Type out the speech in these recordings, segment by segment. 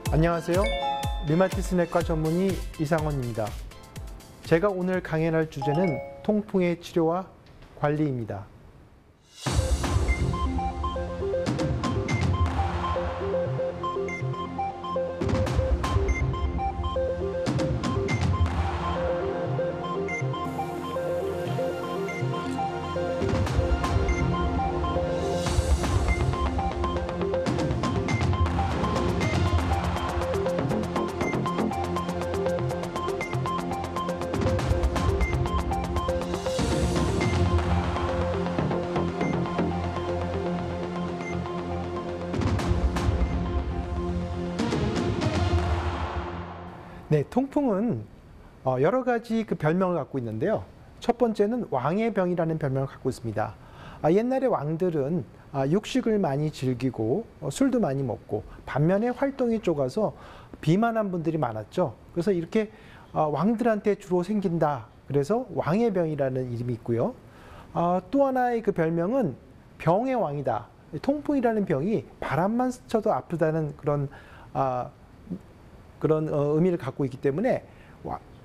안녕하세요. 류마티스 내과 전문의 이상원입니다. 제가 오늘 강연할 주제는 통풍의 치료와 관리입니다. 네, 통풍은 여러 가지 별명을 갖고 있는데요. 첫 번째는 왕의 병이라는 별명을 갖고 있습니다. 옛날에 왕들은 육식을 많이 즐기고 술도 많이 먹고 반면에 활동이 좁아서 비만한 분들이 많았죠. 그래서 이렇게 왕들한테 주로 생긴다. 그래서 왕의 병이라는 이름이 있고요. 또 하나의 별명은 병의 왕이다. 통풍이라는 병이 바람만 스쳐도 아프다는 그런 의미를 갖고 있기 때문에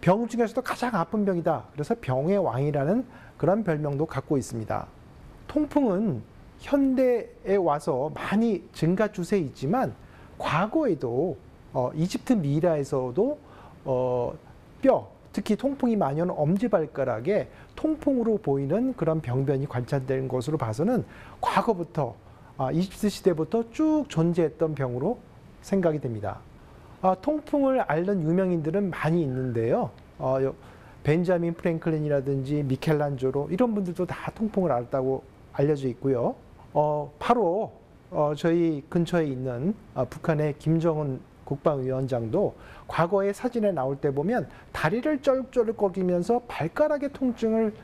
병 중에서도 가장 아픈 병이다. 그래서 병의 왕이라는 그런 별명도 갖고 있습니다. 통풍은 현대에 와서 많이 증가 추세에 있지만 과거에도 이집트 미라에서도 특히 통풍이 많이 오는 엄지발가락에 통풍으로 보이는 그런 병변이 관찰된 것으로 봐서는 과거부터 이집트 시대부터 쭉 존재했던 병으로 생각이 됩니다. 통풍을 앓는 유명인들은 많이 있는데요. 벤자민 프랭클린이라든지 미켈란젤로 이런 분들도 다 통풍을 앓았다고 알려져 있고요. 바로 저희 근처에 있는 북한의 김정은 국방위원장도 과거의 사진에 나올 때 보면 다리를 쩔쩔 꺾이면서 발가락의 통증을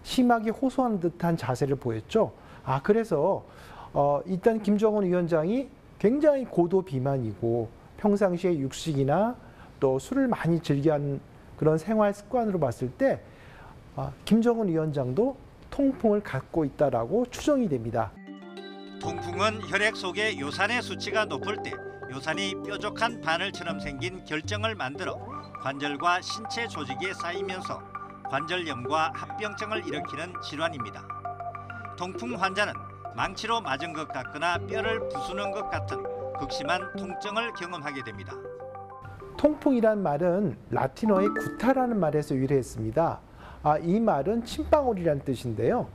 심하게 호소하는 듯한 자세를 보였죠. 그래서 일단 김정은 위원장이 굉장히 고도 비만이고 평상시에 육식이나 또 술을 많이 즐겨하는 그런 생활 습관으로 봤을 때 김정은 위원장도 통풍을 갖고 있다라고 추정이 됩니다. 통풍은 혈액 속의 요산의 수치가 높을 때 요산이 뾰족한 바늘처럼 생긴 결정을 만들어 관절과 신체 조직에 쌓이면서 관절염과 합병증을 일으키는 질환입니다. 통풍 환자는 망치로 맞은 것 같거나 뼈를 부수는 것 같은 극심한 통증을 경험하게 됩니다. 통풍이란 말은 라틴어의 구타라는 말에서 유래했습니다. 이 말은 침방울이라는 뜻인데요.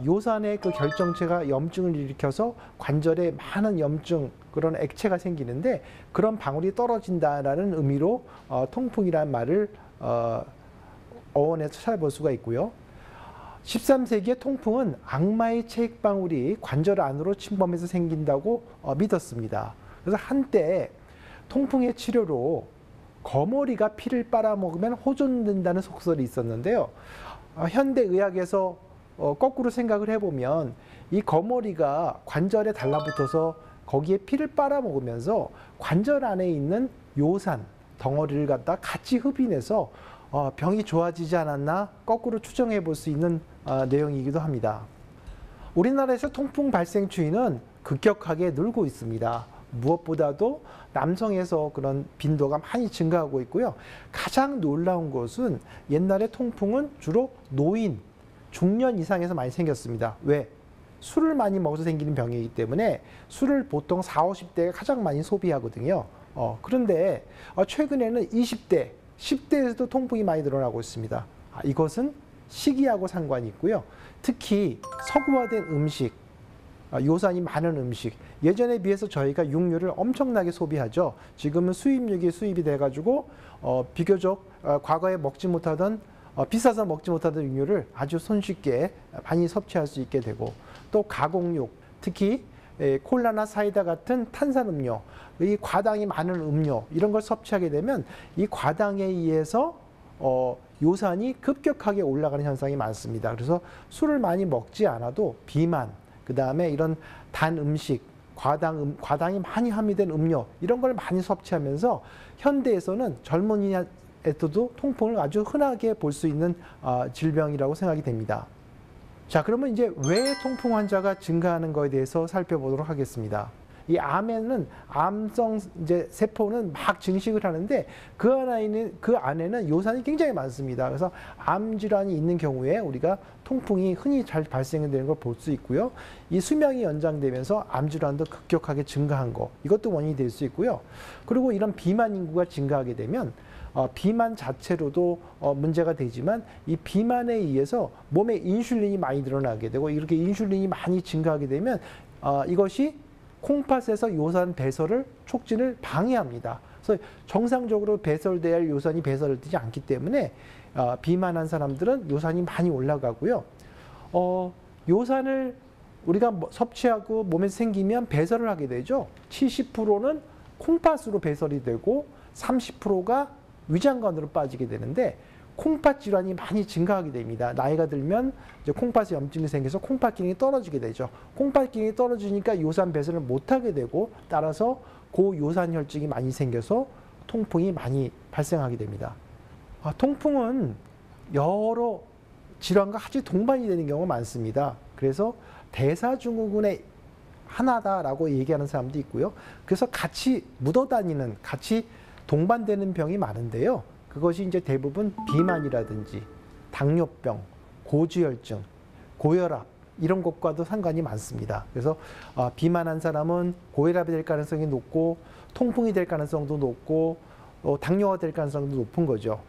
요산의 결정체가 염증을 일으켜서 관절에 많은 염증, 그런 액체가 생기는데 그런 방울이 떨어진다라는 의미로 통풍이라는 말을 어원에서 찾아볼 수가 있고요. 13세기의 통풍은 악마의 체액방울이 관절 안으로 침범해서 생긴다고 믿었습니다. 그래서 한때 통풍의 치료로 거머리가 피를 빨아먹으면 호전된다는 속설이 있었는데요. 현대의학에서 거꾸로 생각을 해보면 이 거머리가 관절에 달라붙어서 거기에 피를 빨아먹으면서 관절 안에 있는 요산, 덩어리를 갖다 같이 흡인해서 병이 좋아지지 않았나 거꾸로 추정해 볼 수 있는 내용이기도 합니다. 우리나라에서 통풍 발생 추이는 급격하게 늘고 있습니다. 무엇보다도 남성에서 그런 빈도가 많이 증가하고 있고요. 가장 놀라운 것은 옛날에 통풍은 주로 노인, 중년 이상에서 많이 생겼습니다. 왜? 술을 많이 먹어서 생기는 병이기 때문에 술을 보통 40, 50대가 가장 많이 소비하거든요. 그런데 최근에는 20대, 10대에서도 통풍이 많이 늘어나고 있습니다. 이것은 시기하고 상관이 있고요. 특히 서구화된 음식, 요산이 많은 음식, 예전에 비해서 저희가 육류를 엄청나게 소비하죠. 지금은 수입육이 수입이 돼가지고 비교적 과거에 먹지 못하던 비싸서 먹지 못하던 육류를 아주 손쉽게 많이 섭취할 수 있게 되고, 또 가공육, 특히 콜라나 사이다 같은 탄산음료, 이 과당이 많은 음료 이런 걸 섭취하게 되면 이 과당에 의해서 요산이 급격하게 올라가는 현상이 많습니다. 그래서 술을 많이 먹지 않아도 비만, 그 다음에 이런 단 음식, 과당이 많이 함유된 음료 이런 걸 많이 섭취하면서 현대에서는 젊은이에서도 통풍을 아주 흔하게 볼 수 있는 질병이라고 생각이 됩니다. 자, 그러면 이제 왜 통풍 환자가 증가하는 것에 대해서 살펴보도록 하겠습니다. 이 암에는 암성 이제 세포는 막 증식을 하는데 그 안에는 요산이 굉장히 많습니다. 그래서 암 질환이 있는 경우에 우리가 통풍이 흔히 잘 발생되는 걸 볼 수 있고요. 이 수명이 연장되면서 암 질환도 급격하게 증가한 거, 이것도 원인이 될 수 있고요. 그리고 이런 비만 인구가 증가하게 되면 비만 자체로도 문제가 되지만 이 비만에 의해서 몸에 인슐린이 많이 늘어나게 되고, 이렇게 인슐린이 많이 증가하게 되면 이것이 콩팥에서 요산 배설을 촉진을 방해합니다. 그래서 정상적으로 배설돼야 할 요산이 배설되지 않기 때문에 비만한 사람들은 요산이 많이 올라가고요. 요산을 우리가 섭취하고 몸에 생기면 배설을 하게 되죠. 70%는 콩팥으로 배설이 되고 30%가 위장관으로 빠지게 되는데, 콩팥 질환이 많이 증가하게 됩니다. 나이가 들면 이제 콩팥에 염증이 생겨서 콩팥 기능이 떨어지게 되죠. 콩팥 기능이 떨어지니까 요산 배설을 못하게 되고, 따라서 고요산 혈증이 많이 생겨서 통풍이 많이 발생하게 됩니다. 통풍은 여러 질환과 같이 동반이 되는 경우가 많습니다. 그래서 대사증후군의 하나다라고 얘기하는 사람도 있고요. 그래서 같이 묻어다니는, 같이 동반되는 병이 많은데요. 그것이 이제 대부분 비만이라든지 당뇨병, 고지혈증, 고혈압 이런 것과도 상관이 많습니다. 그래서 비만한 사람은 고혈압이 될 가능성이 높고, 통풍이 될 가능성도 높고, 당뇨가 될 가능성도 높은 거죠.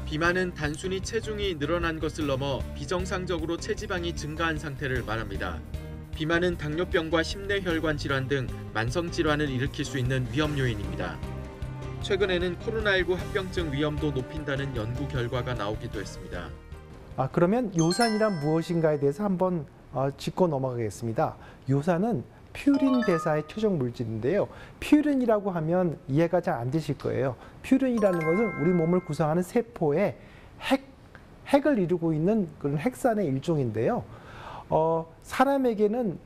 비만은 단순히 체중이 늘어난 것을 넘어 비정상적으로 체지방이 증가한 상태를 말합니다. 비만은 당뇨병과 심내혈관 질환 등 만성 질환을 일으킬 수 있는 위험 요인입니다. 최근에는 코로나19 합병증 위험도 높인다는 연구 결과가 나오기도 했습니다. 그러면 요산이란 무엇인가에 대해서 한번 짚고 넘어가겠습니다. 요산은 퓨린 대사의 최종 물질인데요. 퓨린이라고 하면 이해가 잘 안 되실 거예요. 퓨린이라는 것은 우리 몸을 구성하는 세포의 핵을 이루고 있는 그런 핵산의 일종인데요. 사람에게는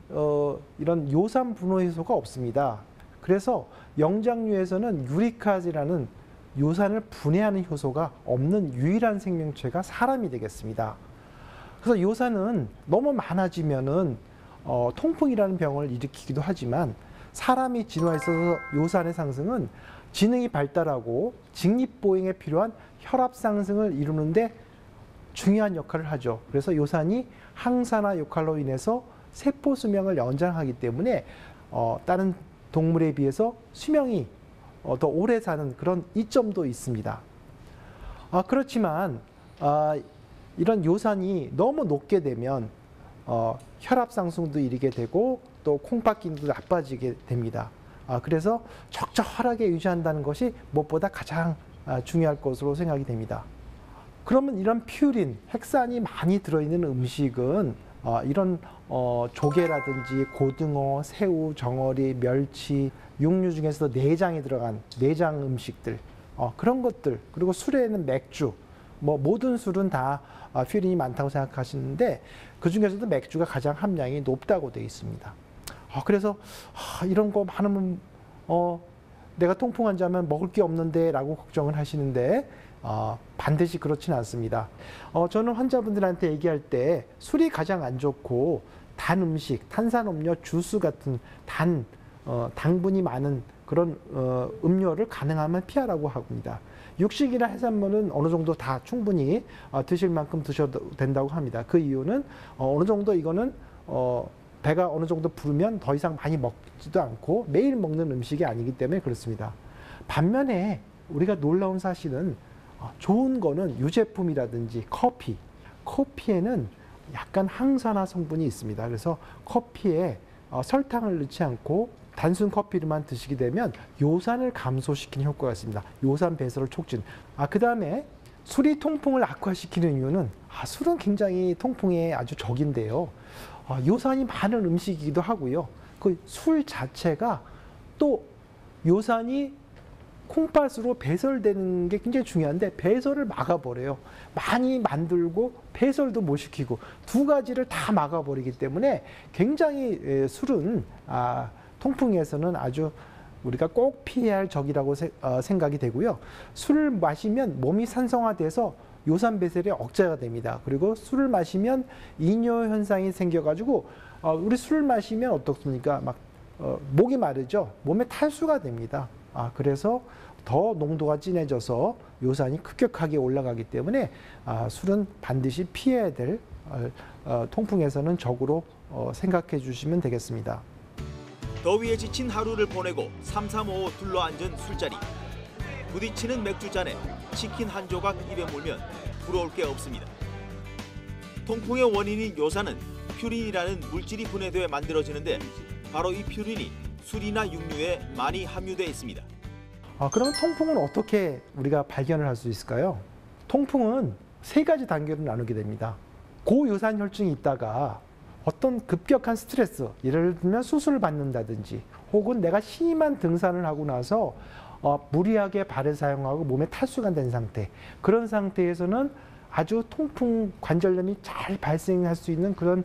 이런 요산 분호 효소가 없습니다. 그래서 영장류에서는 유리카즈라는 요산을 분해하는 효소가 없는 유일한 생명체가 사람이 되겠습니다. 그래서 요산은 너무 많아지면은 통풍이라는 병을 일으키기도 하지만, 사람이 진화에 있어서 요산의 상승은 지능이 발달하고 직립보행에 필요한 혈압 상승을 이루는데 중요한 역할을 하죠. 그래서 요산이 항산화 역할로 인해서 세포 수명을 연장하기 때문에 다른 동물에 비해서 수명이 더 오래 사는 그런 이점도 있습니다. 그렇지만 이런 요산이 너무 높게 되면 혈압 상승도 일으게 되고 또 콩팥 기능도 나빠지게 됩니다. 그래서 적절하게 유지한다는 것이 무엇보다 가장 중요할 것으로 생각이 됩니다. 그러면 이런 퓨린, 핵산이 많이 들어있는 음식은 이런 조개라든지 고등어, 새우, 정어리, 멸치, 육류 중에서도 내장이 들어간 내장 음식들, 그런 것들, 그리고 술에는 맥주, 모든 술은 다 퓨린이 많다고 생각하시는데 그 중에서도 맥주가 가장 함량이 높다고 되어 있습니다. 그래서 이런 거 많으면 내가 통풍 환자면 먹을 게 없는데 라고 걱정을 하시는데 반드시 그렇지는 않습니다. 저는 환자분들한테 얘기할 때 술이 가장 안 좋고 단 음식, 탄산음료, 주스 같은 당분이 많은 그런 음료를 가능하면 피하라고 합니다. 육식이나 해산물은 어느 정도 다 충분히 드실 만큼 드셔도 된다고 합니다. 그 이유는 어느 정도 이거는 배가 어느 정도 부르면 더 이상 많이 먹지도 않고 매일 먹는 음식이 아니기 때문에 그렇습니다. 반면에 우리가 놀라운 사실은 좋은 거는 유제품이라든지 커피에는 약간 항산화 성분이 있습니다. 그래서 커피에 설탕을 넣지 않고 단순 커피를만 드시게 되면 요산을 감소시키는 효과가 있습니다. 요산 배설을 촉진. 그 다음에 술이 통풍을 악화시키는 이유는 술은 굉장히 통풍에 아주 적인데요. 요산이 많은 음식이기도 하고요. 그 술 자체가 또 요산이 콩팥으로 배설되는 게 굉장히 중요한데 배설을 막아버려요. 많이 만들고 배설도 못 시키고 두 가지를 다 막아버리기 때문에 굉장히 술은 통풍에서는 아주 우리가 꼭 피해야 할 적이라고 생각이 되고요. 술을 마시면 몸이 산성화돼서 요산 배설이 억제가 됩니다. 그리고 술을 마시면 이뇨 현상이 생겨가지고 우리 술을 마시면 어떻습니까? 막 목이 마르죠. 몸에 탈수가 됩니다. 그래서 더 농도가 진해져서 요산이 급격하게 올라가기 때문에 술은 반드시 피해야 될 통풍에서는 적으로 생각해 주시면 되겠습니다. 더위에 지친 하루를 보내고 삼삼오오 둘러앉은 술자리. 부딪히는 맥주잔에 치킨 한 조각 입에 물면 부러울 게 없습니다. 통풍의 원인인 요산은 퓨린이라는 물질이 분해돼 만들어지는데 바로 이 퓨린이 술이나 육류에 많이 함유돼 있습니다. 그러면 통풍은 어떻게 우리가 발견을 할 수 있을까요? 통풍은 3가지 단계로 나누게 됩니다. 고요산 혈증이 있다가 어떤 급격한 스트레스, 예를 들면 수술을 받는다든지 혹은 내가 심한 등산을 하고 나서 무리하게 발을 사용하고 몸에 탈수가 된 상태, 그런 상태에서는 아주 통풍 관절염이 잘 발생할 수 있는 그런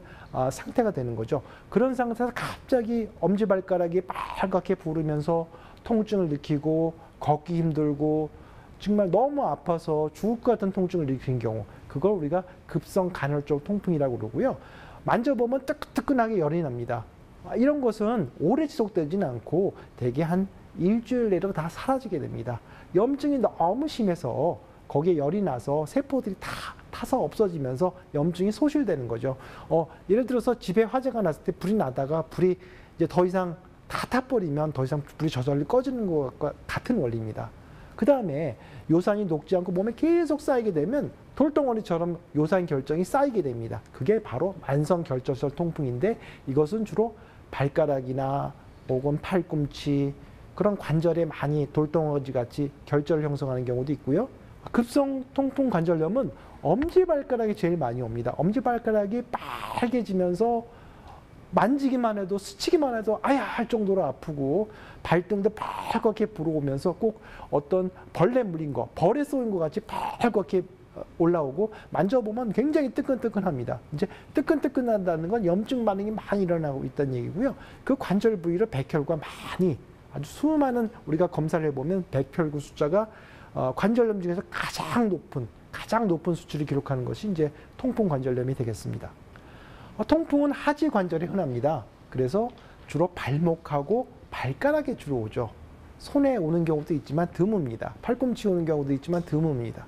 상태가 되는 거죠. 그런 상태에서 갑자기 엄지발가락이 빨갛게 부르면서 통증을 느끼고 걷기 힘들고 정말 너무 아파서 죽을 것 같은 통증을 느끼는 경우, 그걸 우리가 급성 간헐적 통풍이라고 그러고요. 만져보면 뜨끈뜨끈하게 열이 납니다. 이런 것은 오래 지속되지는 않고 대개 한 일주일 내로 다 사라지게 됩니다. 염증이 너무 심해서 거기에 열이 나서 세포들이 다 타서 없어지면서 염증이 소실되는 거죠. 예를 들어서 집에 화재가 났을 때 불이 나다가 불이 이제 더 이상 다 타버리면 더 이상 불이 저절로 꺼지는 것과 같은 원리입니다. 그 다음에 요산이 녹지 않고 몸에 계속 쌓이게 되면 돌덩어리처럼 요산 결정이 쌓이게 됩니다. 그게 바로 만성 결절성 통풍인데, 이것은 주로 발가락이나 혹은 팔꿈치 그런 관절에 많이 돌덩어리 같이 결절을 형성하는 경우도 있고요. 급성 통풍 관절염은 엄지발가락이 제일 많이 옵니다. 엄지발가락이 빨개지면서 만지기만 해도, 스치기만 해도 아야 할 정도로 아프고 발등도 빨갛게 불어오면서 꼭 어떤 벌레 물린 거, 벌에 쏘인 것 같이 빨갛게 올라오고 만져보면 굉장히 뜨끈뜨끈합니다. 이제 뜨끈뜨끈하다는 건 염증 반응이 많이 일어나고 있다는 얘기고요. 그 관절 부위를 백혈구가 많이, 아주 수많은, 우리가 검사를 해보면 백혈구 숫자가 관절염 중에서 가장 높은 수치를 기록하는 것이 이제 통풍 관절염이 되겠습니다. 통풍은 하지 관절에 흔합니다. 그래서 주로 발목하고 발가락에 주로 오죠. 손에 오는 경우도 있지만 드뭅니다. 팔꿈치에 오는 경우도 있지만 드뭅니다.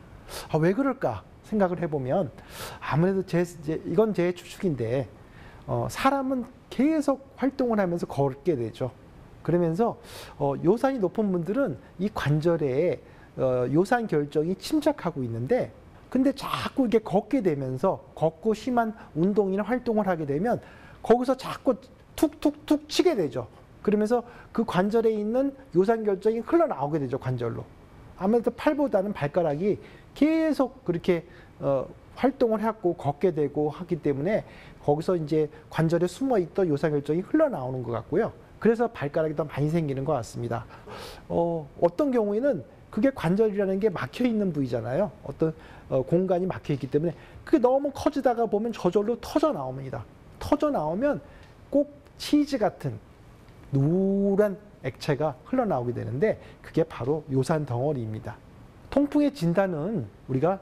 왜 그럴까 생각을 해보면 아무래도 이건 제 추측인데 사람은 계속 활동을 하면서 걷게 되죠. 그러면서 요산이 높은 분들은 이 관절에 요산 결정이 침착하고 있는데, 근데 자꾸 이렇게 걷게 되면서 걷고 심한 운동이나 활동을 하게 되면 거기서 자꾸 툭툭툭 치게 되죠. 그러면서 그 관절에 있는 요산 결정이 흘러나오게 되죠, 관절로. 아무래도 팔보다는 발가락이 계속 그렇게 활동을 해갖고 걷게 되고 하기 때문에 거기서 이제 관절에 숨어있던 요산 결정이 흘러나오는 것 같고요. 그래서 발가락이 더 많이 생기는 것 같습니다. 어떤 경우에는 그게 관절이라는 게 막혀 있는 부위잖아요. 어떤 공간이 막혀 있기 때문에 그게 너무 커지다가 보면 저절로 터져 나옵니다. 터져 나오면 꼭 치즈 같은 누런 액체가 흘러나오게 되는데 그게 바로 요산 덩어리입니다. 통풍의 진단은 우리가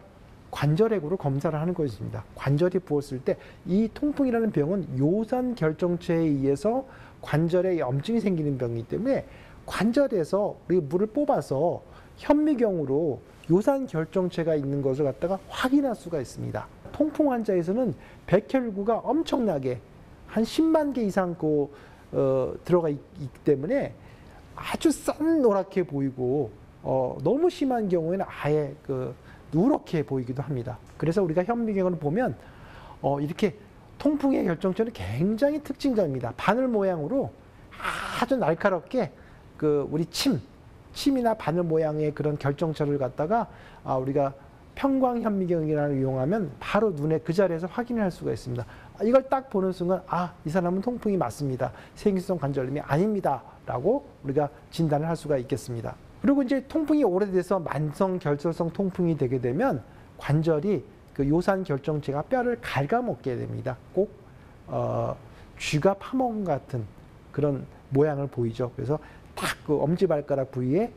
관절액으로 검사를 하는 것입니다. 관절이 부었을 때 이 통풍이라는 병은 요산 결정체에 의해서 관절에 염증이 생기는 병이기 때문에 관절에서 우리 물을 뽑아서 현미경으로 요산 결정체가 있는 것을 갖다가 확인할 수가 있습니다. 통풍 환자에서는 백혈구가 엄청나게 한 10만 개 이상 들어가 있기 때문에 아주 싼 노랗게 보이고 너무 심한 경우에는 아예 누렇게 보이기도 합니다. 그래서 우리가 현미경을 보면 이렇게 통풍의 결정체는 굉장히 특징적입니다. 바늘 모양으로 아주 날카롭게 우리 침이나 바늘 모양의 그런 결정체를 갖다가 우리가 평광현미경이라는 걸 이용하면 바로 눈에 그 자리에서 확인을 할 수가 있습니다. 이걸 딱 보는 순간 이 사람은 통풍이 맞습니다. 세균성 관절염이 아닙니다. 라고 우리가 진단을 할 수가 있겠습니다. 그리고 이제 통풍이 오래돼서 만성 결절성 통풍이 되게 되면 관절이 그 요산 결정체가 뼈를 갉아먹게 됩니다. 꼭 쥐가 파먹은 같은 그런 모양을 보이죠. 그래서 딱 그 엄지발가락 부위에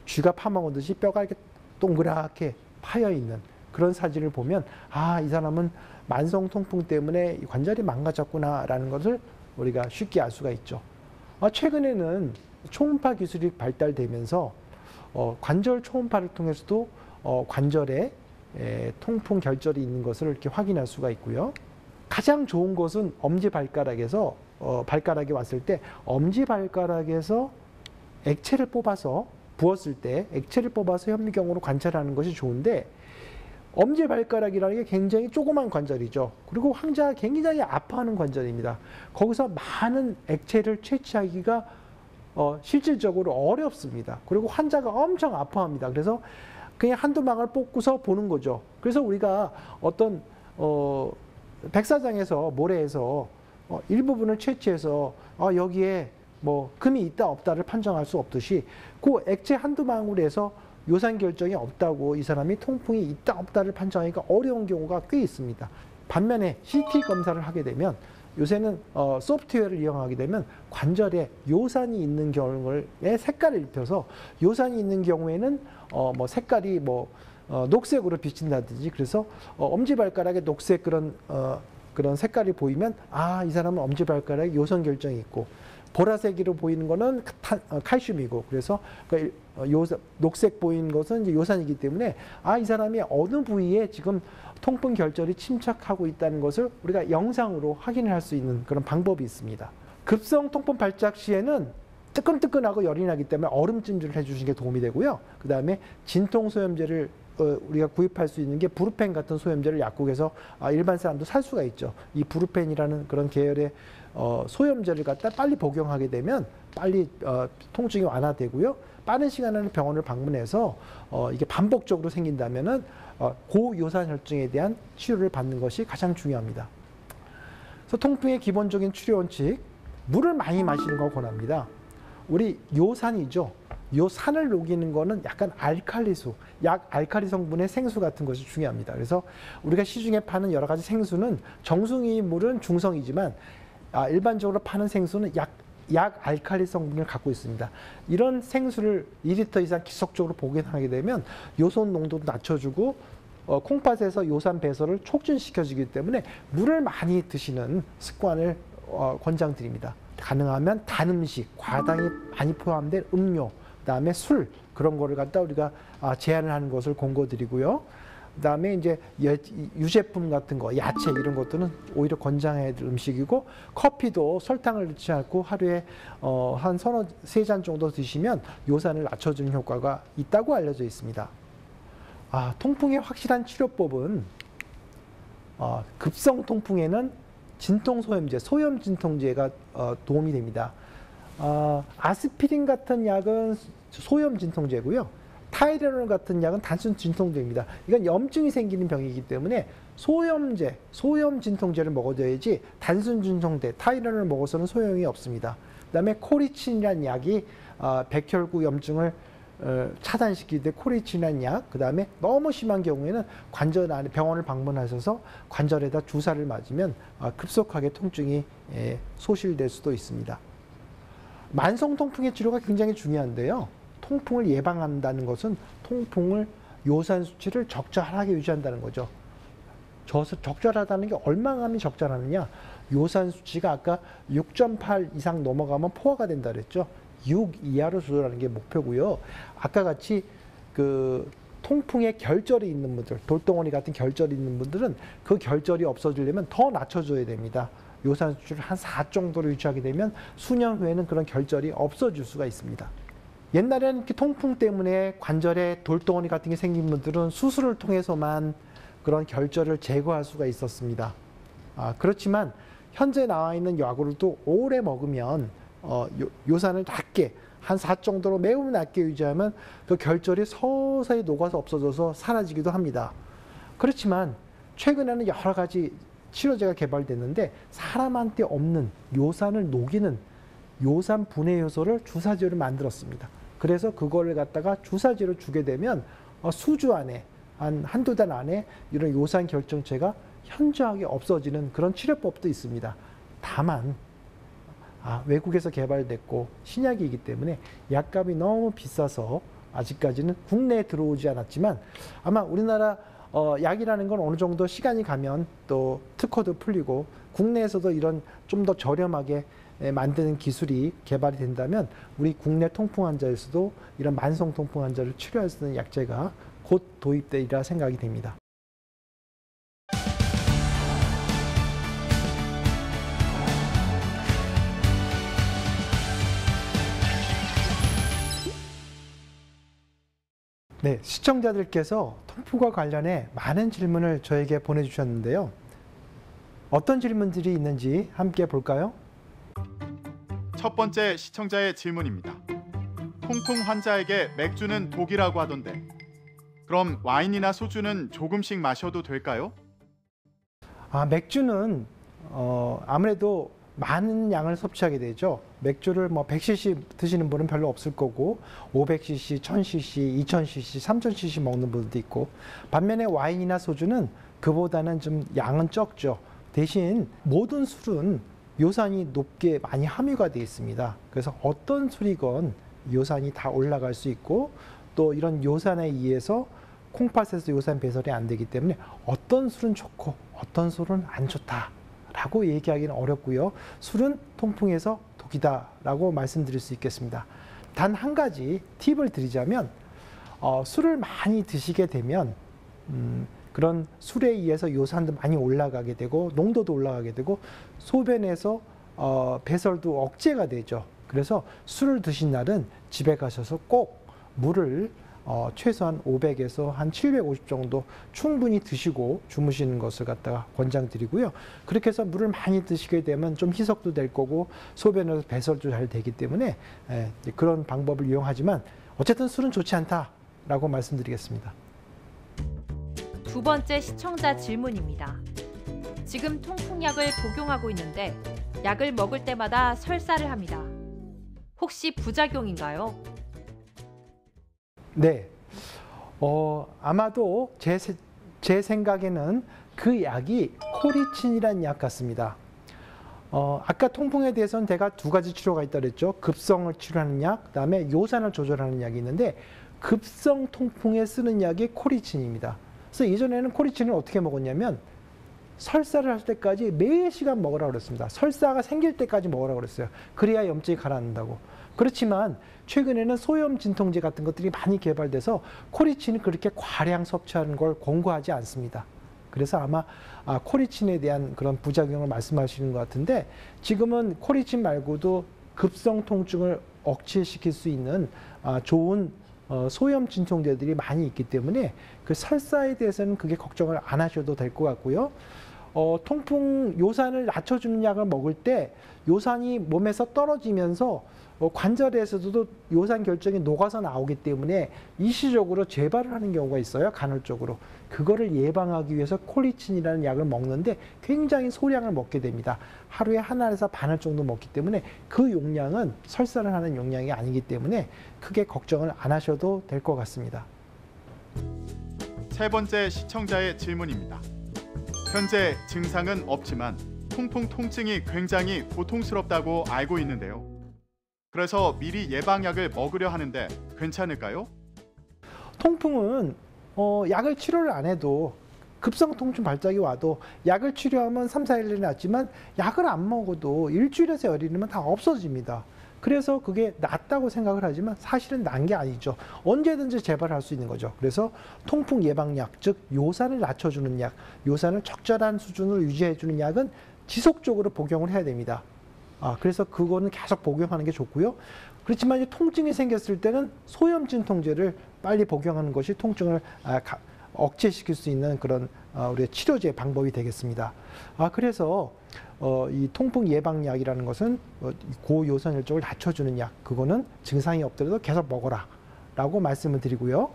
쥐가 파먹은 듯이 뼈가 이렇게 동그랗게 파여 있는 그런 사진을 보면 이 사람은 만성 통풍 때문에 관절이 망가졌구나라는 것을 우리가 쉽게 알 수가 있죠. 최근에는 초음파 기술이 발달되면서 관절 초음파를 통해서도 관절에 통풍 결절이 있는 것을 이렇게 확인할 수가 있고요. 가장 좋은 것은 엄지발가락에서 발가락에 왔을 때 엄지발가락에서 액체를 뽑아서 부었을 때 액체를 뽑아서 현미경으로 관찰하는 것이 좋은데, 엄지발가락이라는 게 굉장히 조그만 관절이죠. 그리고 환자가 굉장히 아파하는 관절입니다. 거기서 많은 액체를 채취하기가 실질적으로 어렵습니다. 그리고 환자가 엄청 아파합니다. 그래서 그냥 한두 망을 뽑고서 보는 거죠. 그래서 우리가 어떤 백사장에서 모래에서 일부분을 채취해서 여기에 뭐 금이 있다 없다를 판정할 수 없듯이, 그 액체 한두 방울에서 요산 결정이 없다고 이 사람이 통풍이 있다 없다를 판정하기가 어려운 경우가 꽤 있습니다. 반면에 CT 검사를 하게 되면, 요새는 소프트웨어를 이용하게 되면 관절에 요산이 있는 경우에 색깔을 입혀서, 요산이 있는 경우에는 뭐 색깔이 뭐 녹색으로 비친다든지, 그래서 엄지발가락에 녹색 그런 색깔이 보이면 이 사람은 엄지발가락에 요선 결정이 있고, 보라색으로 보이는 거는 칼슘이고, 그래서 녹색 보이는 것은 이제 요산이기 때문에 이 사람이 어느 부위에 지금 통풍 결절이 침착하고 있다는 것을 우리가 영상으로 확인할 수 있는 그런 방법이 있습니다. 급성 통풍 발작 시에는 뜨끈뜨끈하고 열이 나기 때문에 얼음찜질을 해주시는 게 도움이 되고요. 그 다음에 진통 소염제를 우리가 구입할 수 있는 게 브루펜 같은 소염제를 약국에서 일반 사람도 살 수가 있죠. 이 브루펜이라는 그런 계열의 소염제를 갖다 빨리 복용하게 되면 빨리 통증이 완화되고요. 빠른 시간 안에 병원을 방문해서 이게 반복적으로 생긴다면은 고요산 혈증에 대한 치료를 받는 것이 가장 중요합니다. 그래서 통풍의 기본적인 치료 원칙, 물을 많이 마시는 걸 권합니다. 우리 요산이죠. 요산을 녹이는 거는 약간 알칼리수, 약 알칼리 성분의 생수 같은 것이 중요합니다. 그래서 우리가 시중에 파는 여러 가지 생수는 정수기 물은 중성이지만 일반적으로 파는 생수는 약 알칼리 성분을 갖고 있습니다. 이런 생수를 2리터 이상 지속적으로 복용하게 되면 요산 농도도 낮춰주고 콩팥에서 요산 배설을 촉진시켜주기 때문에 물을 많이 드시는 습관을 권장드립니다. 가능하면 단 음식, 과당이 많이 포함된 음료, 그다음에 술, 그런 거를 갖다 우리가 제한을 하는 것을 권고드리고요. 그다음에 이제 유제품 같은 거, 야채 이런 것들은 오히려 권장해야 될 음식이고, 커피도 설탕을 넣지 않고 하루에 한 세 잔 정도 드시면 요산을 낮춰주는 효과가 있다고 알려져 있습니다. 통풍의 확실한 치료법은 급성 통풍에는 진통소염제, 소염진통제가 도움이 됩니다. 아스피린 같은 약은 소염진통제고요. 타이레놀 같은 약은 단순 진통제입니다. 이건 염증이 생기는 병이기 때문에 소염제, 소염진통제를 먹어줘야지 단순 진통제, 타이레놀을 먹어서는 소용이 없습니다. 그다음에 코리친이라는 약이 백혈구 염증을 차단시킬 때 코리친이라는 약, 그다음에 너무 심한 경우에는 관절 안에 병원을 방문하셔서 관절에다 주사를 맞으면 급속하게 통증이 소실될 수도 있습니다. 만성 통풍의 치료가 굉장히 중요한데요. 통풍을 예방한다는 것은 통풍을 요산 수치를 적절하게 유지한다는 거죠. 적절하다는 게 얼마나 적절하느냐? 요산 수치가 아까 6.8 이상 넘어가면 포화가 된다 그랬죠. 6 이하로 조절하는 게 목표고요. 아까 같이 그 통풍에 결절이 있는 분들, 돌덩어리 같은 결절이 있는 분들은 그 결절이 없어지려면 더 낮춰줘야 됩니다. 요산 수치를 한 4 정도로 유지하게 되면 수년 후에는 그런 결절이 없어질 수가 있습니다. 옛날에는 이렇게 통풍 때문에 관절에 돌덩어리 같은 게 생긴 분들은 수술을 통해서만 그런 결절을 제거할 수가 있었습니다. 그렇지만 현재 나와 있는 약으로도 오래 먹으면 요산을 낮게 한 4 정도로 매우 낮게 유지하면 그 결절이 서서히 녹아서 없어져서 사라지기도 합니다. 그렇지만 최근에는 여러 가지 치료제가 개발됐는데 사람한테 없는 요산을 녹이는 요산 분해 효소를 주사제로 만들었습니다. 그래서 그거를 갖다가 주사제로 주게 되면 수주 안에 한두 달 안에 이런 요산 결정체가 현저하게 없어지는 그런 치료법도 있습니다. 다만 외국에서 개발됐고 신약이기 때문에 약값이 너무 비싸서 아직까지는 국내에 들어오지 않았지만 아마 우리나라 약이라는 건 어느 정도 시간이 가면 또 특허도 풀리고 국내에서도 이런 좀 더 저렴하게 만드는 기술이 개발이 된다면 우리 국내 통풍 환자에서도 이런 만성 통풍 환자를 치료할 수 있는 약제가 곧 도입되리라 생각이 됩니다. 네, 시청자들께서 통풍과 관련해 많은 질문을 저에게 보내주셨는데요. 어떤 질문들이 있는지 함께 볼까요? 첫 번째 시청자의 질문입니다. 통풍 환자에게 맥주는 독이라고 하던데 그럼 와인이나 소주는 조금씩 마셔도 될까요? 맥주는 아무래도 많은 양을 섭취하게 되죠. 맥주를 100cc 드시는 분은 별로 없을 거고 500cc, 1000cc, 2000cc, 3000cc 먹는 분도 있고 반면에 와인이나 소주는 그보다는 좀 양은 적죠. 대신 모든 술은 요산이 높게 많이 함유가 되어 있습니다. 그래서 어떤 술이건 요산이 다 올라갈 수 있고 또 이런 요산에 의해서 콩팥에서 요산 배설이 안 되기 때문에 어떤 술은 좋고 어떤 술은 안 좋다라고 얘기하기는 어렵고요. 술은 통풍에서 독이다라고 말씀드릴 수 있겠습니다. 단 한 가지 팁을 드리자면 술을 많이 드시게 되면 그런 술에 의해서 요산도 많이 올라가게 되고 농도도 올라가게 되고 소변에서 배설도 억제가 되죠. 그래서 술을 드신 날은 집에 가셔서 꼭 물을 최소한 500에서 한 750 정도 충분히 드시고 주무시는 것을 갖다가 권장드리고요. 그렇게 해서 물을 많이 드시게 되면 좀 희석도 될 거고 소변에서 배설도 잘 되기 때문에 그런 방법을 이용하지만 어쨌든 술은 좋지 않다라고 말씀드리겠습니다. 두 번째 시청자 질문입니다. 지금 통풍약을 복용하고 있는데 약을 먹을 때마다 설사를 합니다. 혹시 부작용인가요? 네, 아마도 제 생각에는 그 약이 코리친이라는 약 같습니다. 아까 통풍에 대해서는 제가 두 가지 치료가 있다고 했죠. 급성을 치료하는 약, 그다음에 요산을 조절하는 약이 있는데 급성 통풍에 쓰는 약이 코리친입니다. 그래서 예전에는 코리친을 어떻게 먹었냐면 설사를 할 때까지 매 시간 먹으라고 그랬습니다. 설사가 생길 때까지 먹으라고 그랬어요. 그래야 염증이 가라앉는다고. 그렇지만 최근에는 소염 진통제 같은 것들이 많이 개발돼서 코리친을 그렇게 과량 섭취하는 걸 권고하지 않습니다. 그래서 아마 코리친에 대한 그런 부작용을 말씀하시는 것 같은데 지금은 코리친 말고도 급성 통증을 억제시킬 수 있는 좋은 소염 진통제들이 많이 있기 때문에 그 설사에 대해서는 그게 걱정을 안 하셔도 될 것 같고요. 통풍 요산을 낮춰주는 약을 먹을 때 요산이 몸에서 떨어지면서 관절에서도 요산 결정이 녹아서 나오기 때문에 일시적으로 재발을 하는 경우가 있어요. 간헐적으로. 그거를 예방하기 위해서 콜리친이라는 약을 먹는데 굉장히 소량을 먹게 됩니다. 하루에 하나에서 반알 정도 먹기 때문에 그 용량은 설사를 하는 용량이 아니기 때문에 크게 걱정을 안 하셔도 될 것 같습니다. 세 번째 시청자의 질문입니다. 현재 증상은 없지만 통풍 통증이 굉장히 고통스럽다고 알고 있는데요. 그래서 미리 예방약을 먹으려 하는데 괜찮을까요? 통풍은 약을 치료를 안 해도 급성 통증 발작이 와도 약을 치료하면 3, 4일이 낫지만 약을 안 먹어도 일주일에서 열흘이면 다 없어집니다. 그래서 그게 낫다고 생각을 하지만 사실은 난 게 아니죠. 언제든지 재발할 수 있는 거죠. 그래서 통풍 예방약, 즉 요산을 낮춰주는 약, 요산을 적절한 수준으로 유지해주는 약은 지속적으로 복용을 해야 됩니다. 그래서 그거는 계속 복용하는 게 좋고요. 그렇지만 이제 통증이 생겼을 때는 소염 진통제를 빨리 복용하는 것이 통증을 억제시킬 수 있는 그런 우리의 치료제 방법이 되겠습니다. 그래서 이 통풍 예방약이라는 것은 고요산 혈족을 낮춰주는 약, 그거는 증상이 없더라도 계속 먹어라 라고 말씀을 드리고요.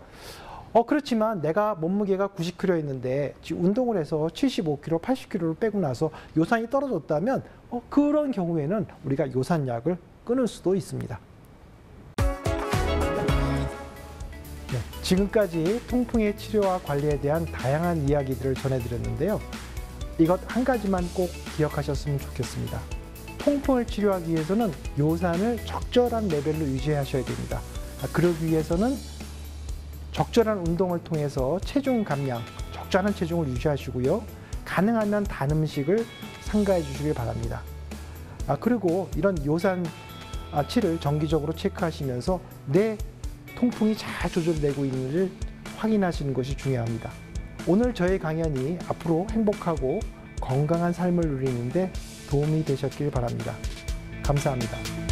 그렇지만 내가 몸무게가 90kg였는데 운동을 해서 75kg, 80kg를 빼고 나서 요산이 떨어졌다면 그런 경우에는 우리가 요산약을 끊을 수도 있습니다. 네, 지금까지 통풍의 치료와 관리에 대한 다양한 이야기들을 전해드렸는데요. 이것 한 가지만 꼭 기억하셨으면 좋겠습니다. 통풍을 치료하기 위해서는 요산을 적절한 레벨로 유지하셔야 됩니다. 그러기 위해서는 적절한 운동을 통해서 체중 감량, 적절한 체중을 유지하시고요. 가능하면 단 음식을 삼가해 주시길 바랍니다. 그리고 이런 요산치를 정기적으로 체크하시면서 내 통풍이 잘 조절되고 있는지를 확인하시는 것이 중요합니다. 오늘 저의 강연이 앞으로 행복하고 건강한 삶을 누리는데 도움이 되셨길 바랍니다. 감사합니다.